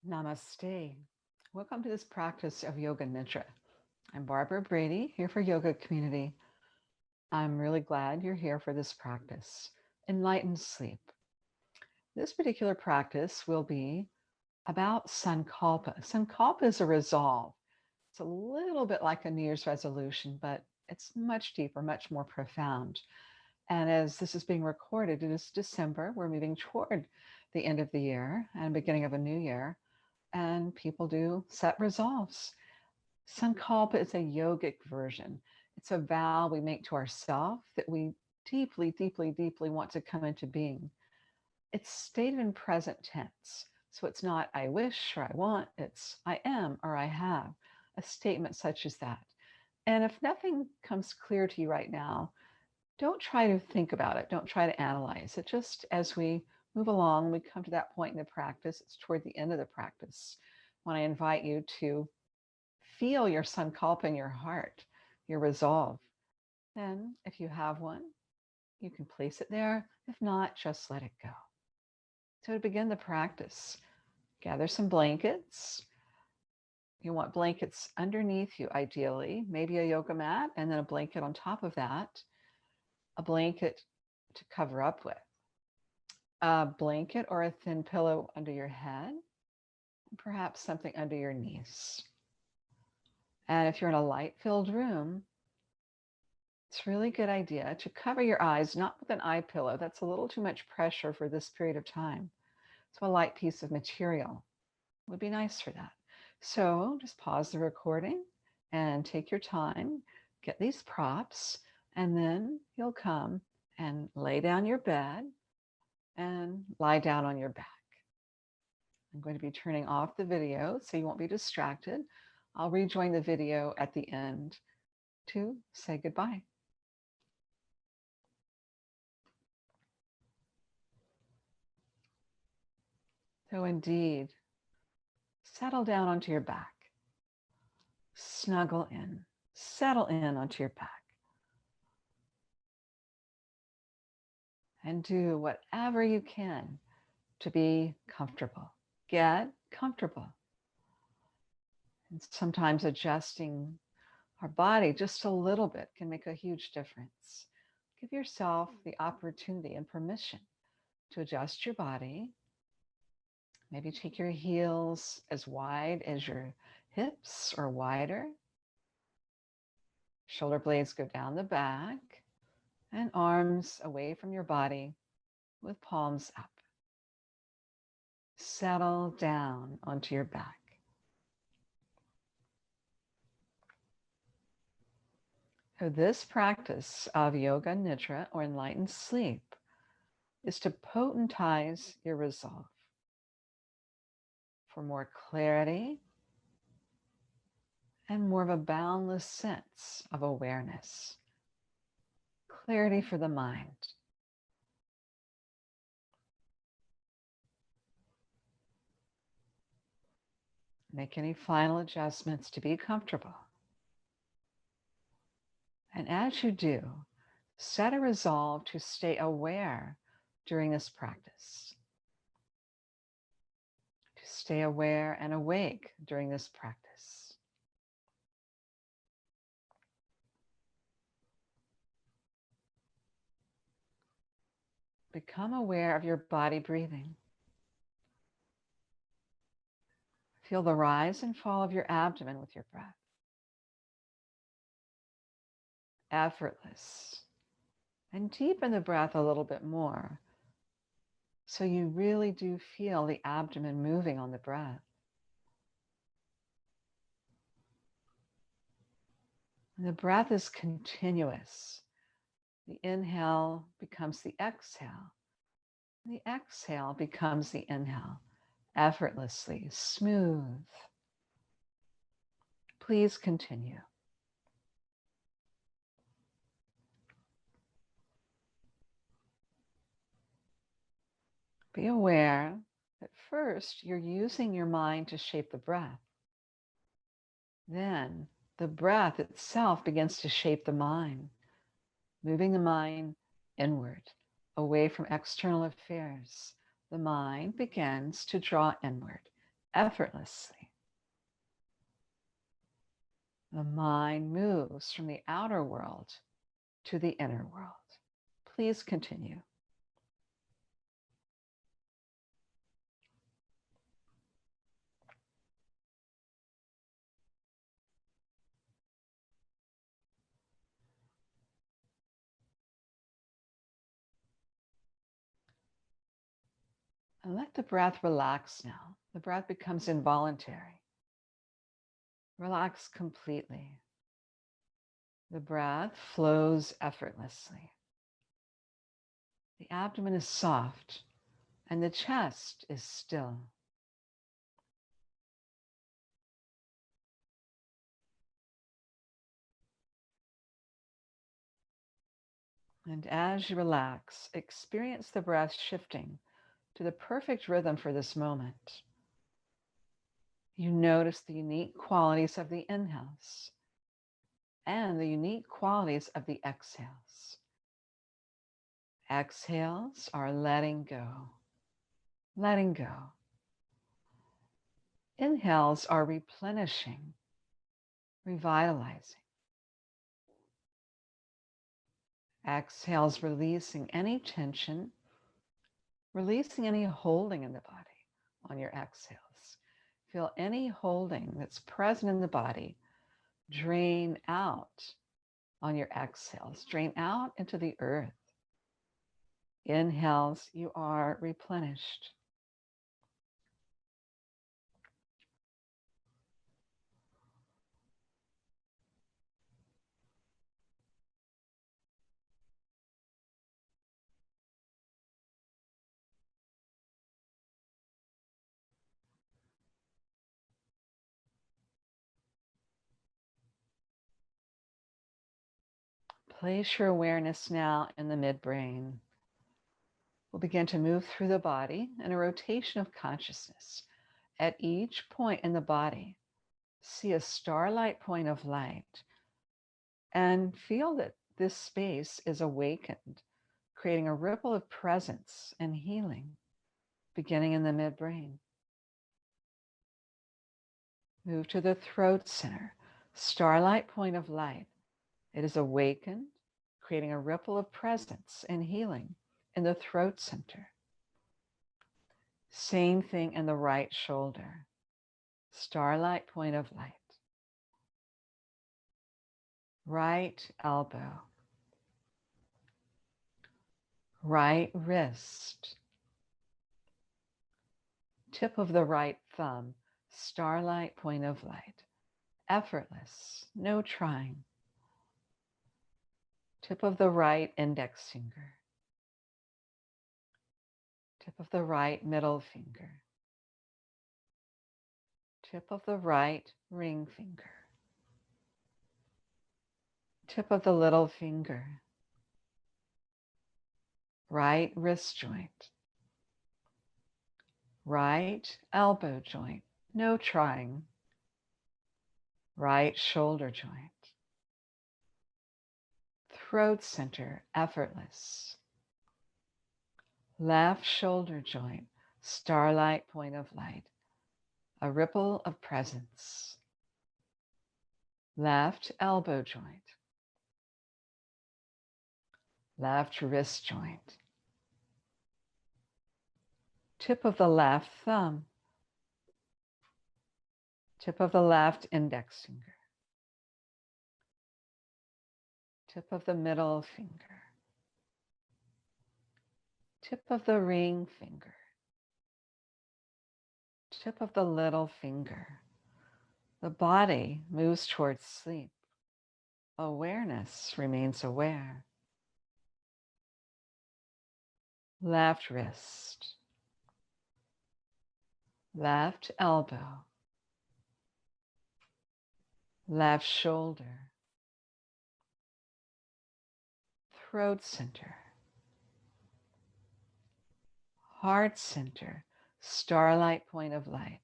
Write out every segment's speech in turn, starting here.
Namaste. Welcome to this practice of Yoga Nidra. I'm Barbara Brady, here for Yoga Community. I'm really glad you're here for this practice, Enlightened Sleep. This particular practice will be about Sankalpa. Sankalpa is a resolve. It's a little bit like a New Year's resolution, but it's much deeper, much more profound. And as this is being recorded, it is December. We're moving toward the end of the year and beginning of a new year. And people do set resolves. Sankalpa is a yogic version. It's a vow we make to ourselves that we deeply, deeply, deeply want to come into being. It's stated in present tense. So it's not I wish or I want, it's I am or I have, a statement such as that. And if nothing comes clear to you right now, don't try to think about it. Don't try to analyze it. Just as we move along, we come to that point in the practice, it's toward the end of the practice, when I invite you to feel your sankalpa in your heart, your resolve. Then, if you have one, you can place it there. If not, just let it go. So, to begin the practice, gather some blankets. You want blankets underneath you, ideally, maybe a yoga mat, and then a blanket on top of that, a blanket to cover up with, a blanket or a thin pillow under your head, perhaps something under your knees. And if you're in a light-filled room, it's a really good idea to cover your eyes, not with an eye pillow. That's a little too much pressure for this period of time. So a light piece of material would be nice for that. So just pause the recording and take your time, get these props, and then you'll come and lay down your bed and lie down on your back. I'm going to be turning off the video so you won't be distracted. I'll rejoin the video at the end to say goodbye. So indeed, settle down onto your back, snuggle in, settle in onto your back, and do whatever you can to be comfortable. Get comfortable. And sometimes adjusting our body just a little bit can make a huge difference. Give yourself the opportunity and permission to adjust your body. Maybe take your heels as wide as your hips or wider. Shoulder blades go down the back and arms away from your body with palms up. Settle down onto your back. So this practice of Yoga Nidra or enlightened sleep is to potentize your resolve for more clarity and more of a boundless sense of awareness. Clarity for the mind. Make any final adjustments to be comfortable. And as you do, set a resolve to stay aware during this practice. To stay aware and awake during this practice. Become aware of your body breathing. Feel the rise and fall of your abdomen with your breath. Effortless. And deepen the breath a little bit more so you really do feel the abdomen moving on the breath. And the breath is continuous. The inhale becomes the exhale. The exhale becomes the inhale, effortlessly, smooth. Please continue. Be aware that first you're using your mind to shape the breath. Then the breath itself begins to shape the mind, moving the mind inward, away from external affairs. The mind begins to draw inward, effortlessly. The mind moves from the outer world to the inner world. Please continue. And let the breath relax now. The breath becomes involuntary. Relax completely. The breath flows effortlessly. The abdomen is soft and the chest is still. And as you relax, experience the breath shifting to the perfect rhythm for this moment. You notice the unique qualities of the inhales and the unique qualities of the exhales. Exhales are letting go, letting go. Inhales are replenishing, revitalizing. Exhales releasing any tension, releasing any holding in the body on your exhales. Feel any holding that's present in the body drain out on your exhales, drain out into the earth. Inhales, you are replenished. Place your awareness now in the midbrain. We'll begin to move through the body in a rotation of consciousness. At each point in the body, see a starlight point of light and feel that this space is awakened, creating a ripple of presence and healing, beginning in the midbrain. Move to the throat center, starlight point of light. It is awakened, creating a ripple of presence and healing in the throat center. Same thing in the right shoulder, starlight point of light. Right elbow, right wrist, tip of the right thumb, starlight point of light. Effortless, no trying. Tip of the right index finger, tip of the right middle finger, tip of the right ring finger, tip of the little finger, right wrist joint, right elbow joint, no trying, right shoulder joint, throat center, effortless, left shoulder joint, starlight point of light, a ripple of presence, left elbow joint, left wrist joint, tip of the left thumb, tip of the left index finger, tip of the middle finger, tip of the ring finger, tip of the little finger. The body moves towards sleep. Awareness remains aware. Left wrist, left elbow, left shoulder, throat center, heart center, starlight point of light,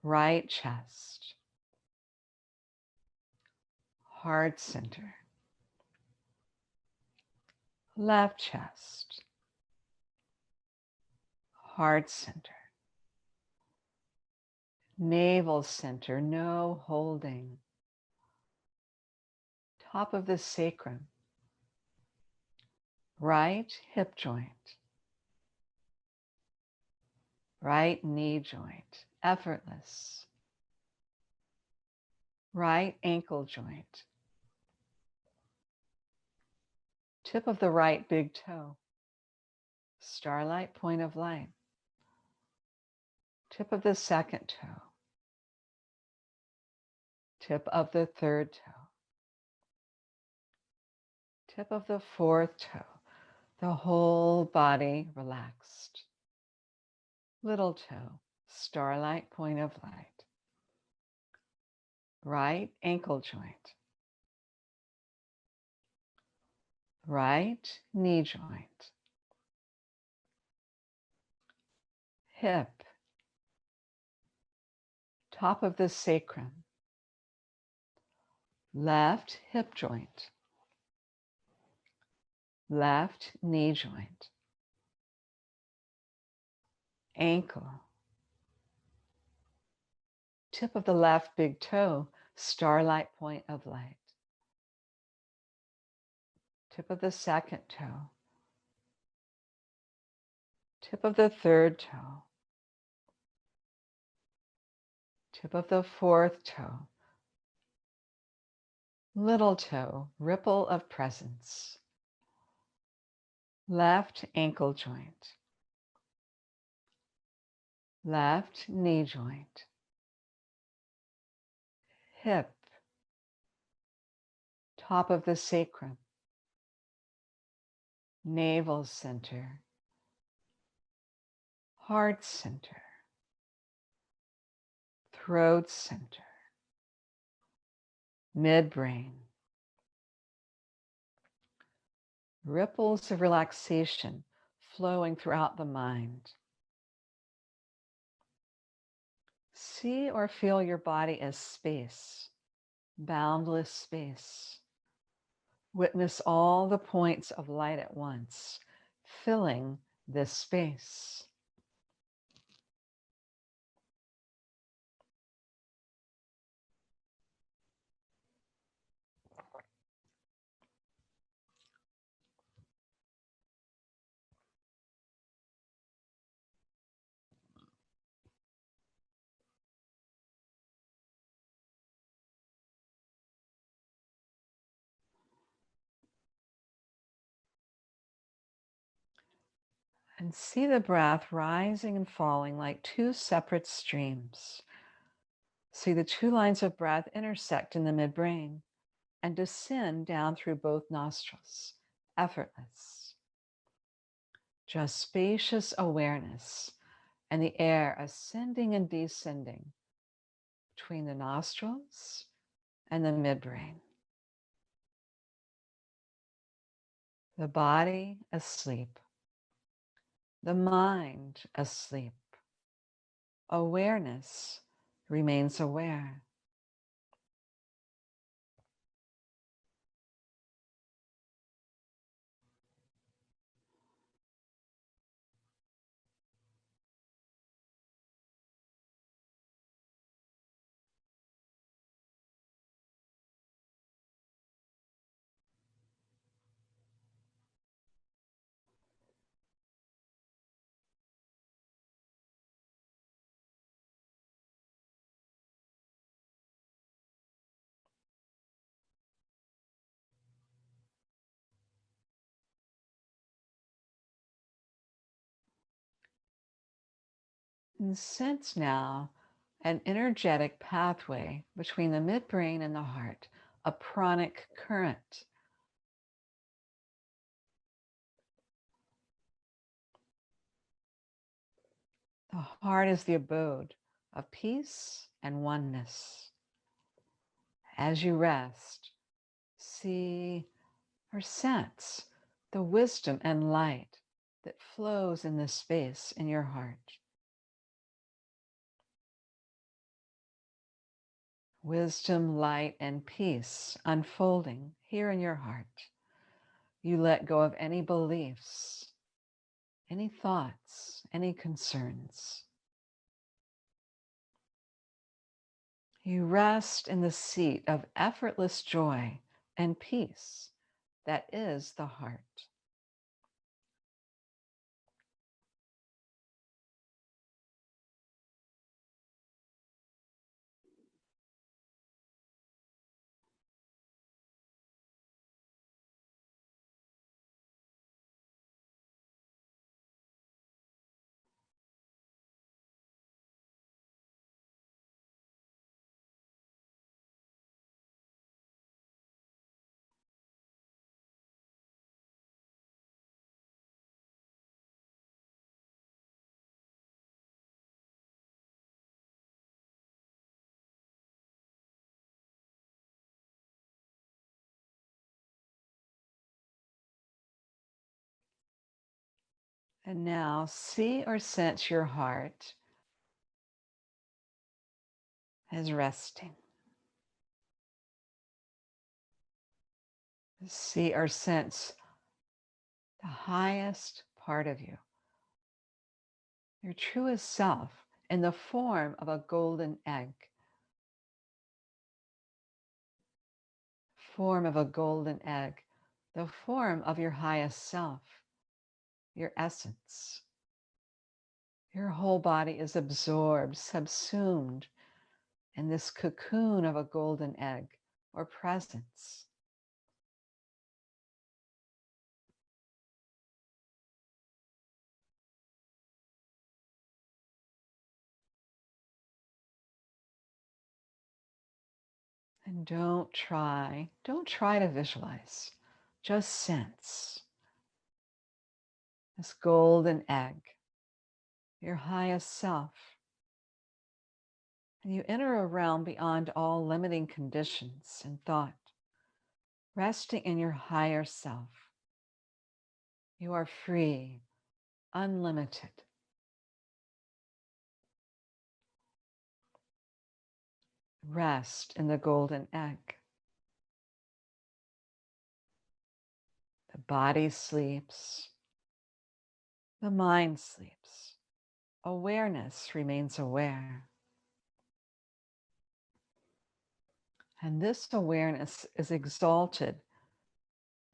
right chest, heart center, left chest, heart center, navel center, no holding. Top of the sacrum, right hip joint, right knee joint, effortless. Right ankle joint, tip of the right big toe, starlight point of light, tip of the second toe, tip of the third toe, tip of the fourth toe, the whole body relaxed. Little toe, starlight point of light, right ankle joint, right knee joint, hip, top of the sacrum, left hip joint, left knee joint, ankle, tip of the left big toe, starlight point of light, tip of the second toe, tip of the third toe, tip of the fourth toe, little toe, ripple of presence, left ankle joint, left knee joint, hip, top of the sacrum, navel center, heart center, throat center, midbrain, ripples of relaxation flowing throughout the mind. See or feel your body as space, boundless space. Witness all the points of light at once, filling this space. And see the breath rising and falling like two separate streams. See the two lines of breath intersect in the midbrain and descend down through both nostrils, effortless. Just spacious awareness and the air ascending and descending between the nostrils and the midbrain. The body asleep, the mind asleep. Awareness remains aware. And sense now an energetic pathway between the midbrain and the heart, a pranic current. The heart is the abode of peace and oneness. As you rest, see or sense the wisdom and light that flows in this space in your heart. Wisdom, light, and peace unfolding here in your heart. You let go of any beliefs, any thoughts, any concerns. You rest in the seat of effortless joy and peace that is the heart. And now see or sense your heart as resting. See or sense the highest part of you, your truest self, in the form of a golden egg. Form of a golden egg, the form of your highest self, your essence. Your whole body is absorbed, subsumed in this cocoon of a golden egg or presence. And don't try to visualize, just sense this golden egg, your highest self. And you enter a realm beyond all limiting conditions and thought, resting in your higher self. You are free, unlimited. Rest in the golden egg. The body sleeps. The mind sleeps. Awareness remains aware. And this awareness is exalted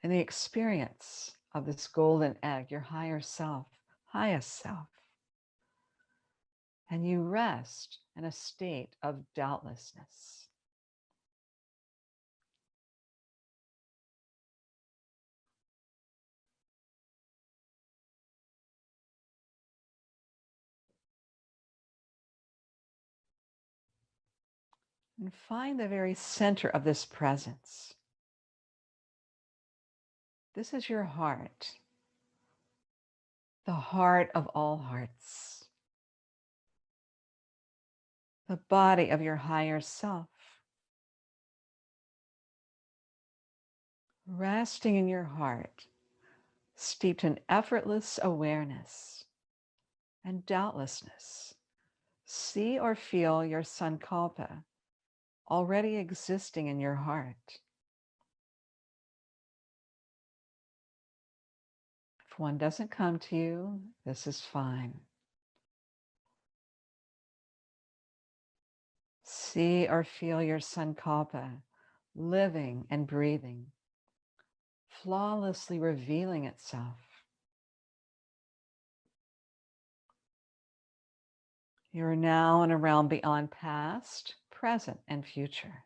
in the experience of this golden egg, your higher self, highest self. And you rest in a state of doubtlessness. And find the very center of this presence. This is your heart, the heart of all hearts, the body of your higher self. Resting in your heart, steeped in effortless awareness and doubtlessness. See or feel your sankalpa already existing in your heart. If one doesn't come to you, this is fine. See or feel your sankalpa living and breathing, flawlessly revealing itself. You are now in a realm beyond past, present, and future.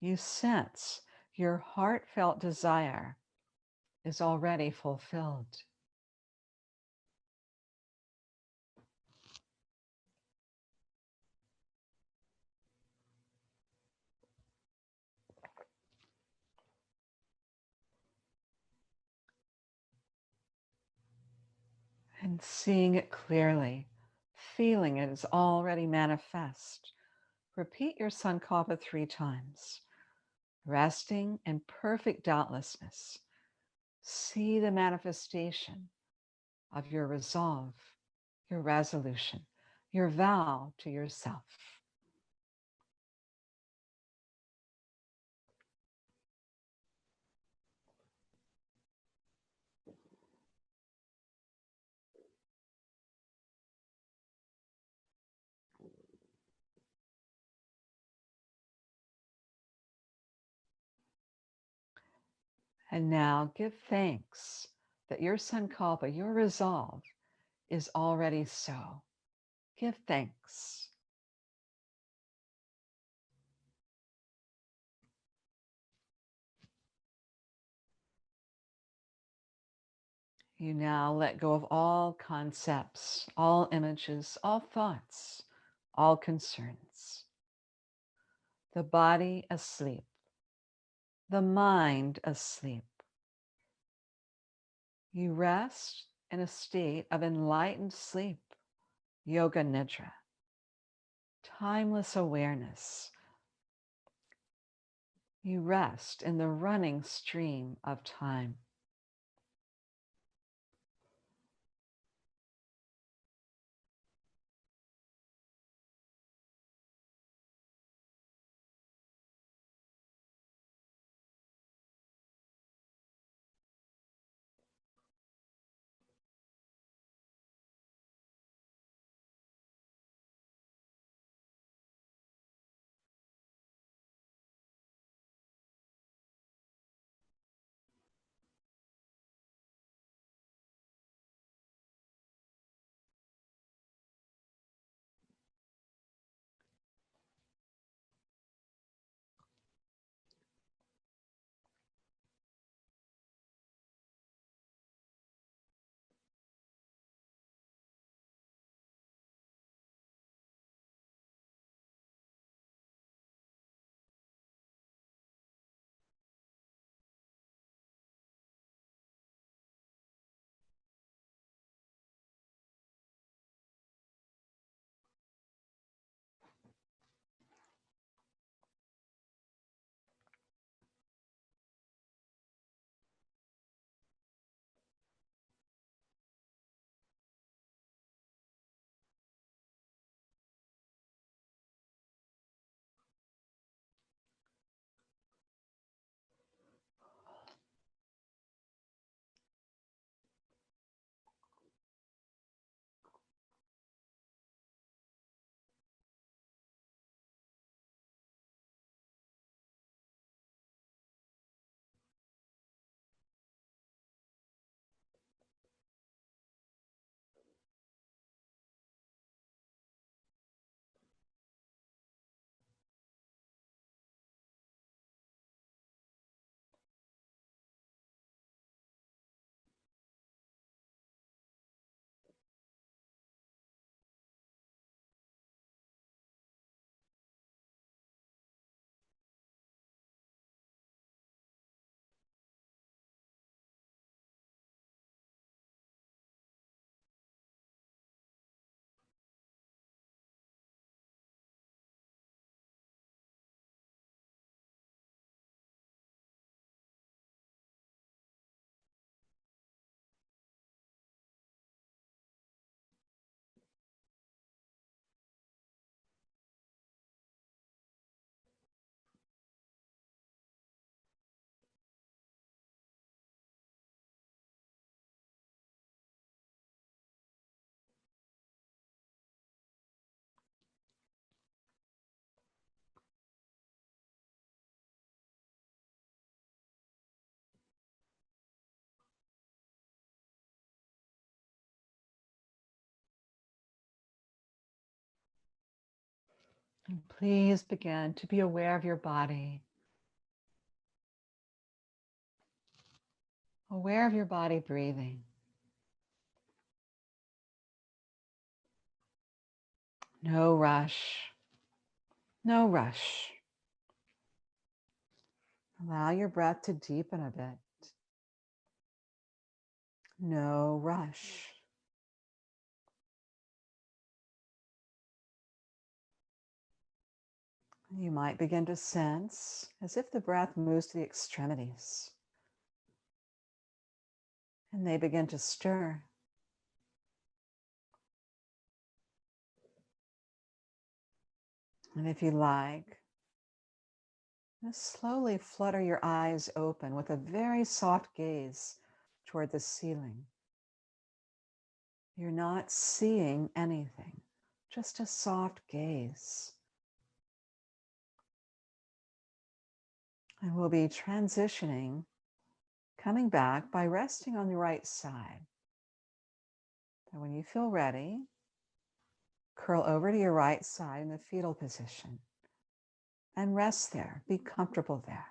You sense your heartfelt desire is already fulfilled. And seeing it clearly, feeling it is already manifest. Repeat your sankalpa 3 times, resting in perfect doubtlessness. See the manifestation of your resolve, your resolution, your vow to yourself. And now give thanks that your sankalpa, your resolve, is already so. Give thanks. You now let go of all concepts, all images, all thoughts, all concerns. The body asleep, the mind asleep. You rest in a state of enlightened sleep, yoga nidra, timeless awareness. You rest in the running stream of time. And please begin to be aware of your body, aware of your body breathing. No rush, no rush. Allow your breath to deepen a bit. No rush. You might begin to sense as if the breath moves to the extremities and they begin to stir. And if you like, just slowly flutter your eyes open with a very soft gaze toward the ceiling. You're not seeing anything, just a soft gaze. And we'll be transitioning coming back by resting on the right side. And when you feel ready, curl over to your right side in the fetal position and rest there. Be comfortable there.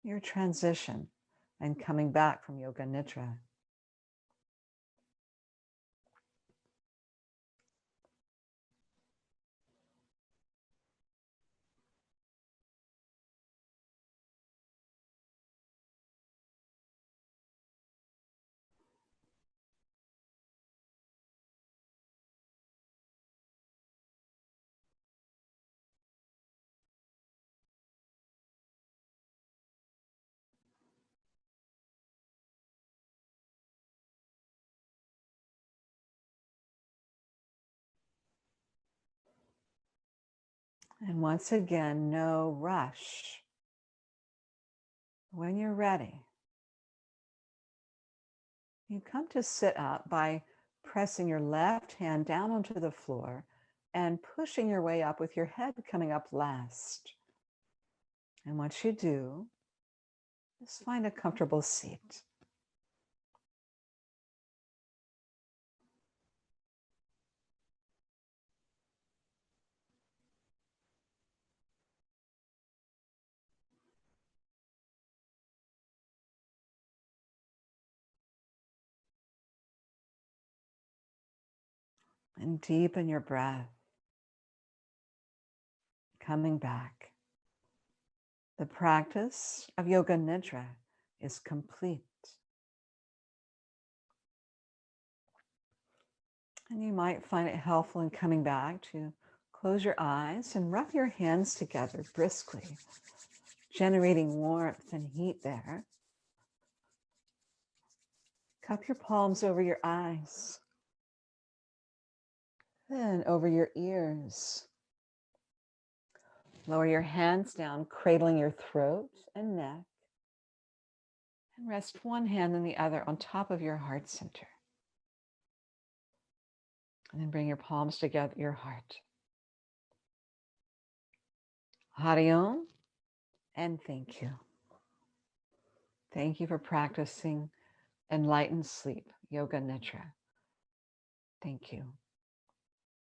Your transition and coming back from Yoga Nidra. And once again, no rush. When you're ready, you come to sit up by pressing your left hand down onto the floor and pushing your way up with your head coming up last. And once you do, just find a comfortable seat. And deepen your breath, coming back. The practice of Yoga Nidra is complete. And you might find it helpful in coming back to close your eyes and rub your hands together briskly, generating warmth and heat there. Cup your palms over your eyes, then over your ears. Lower your hands down, cradling your throat and neck, and rest one hand and the other on top of your heart center. And then bring your palms together, your heart. Hari Om, and thank you. Thank you for practicing Enlightened Sleep, Yoga Nidra. Thank you.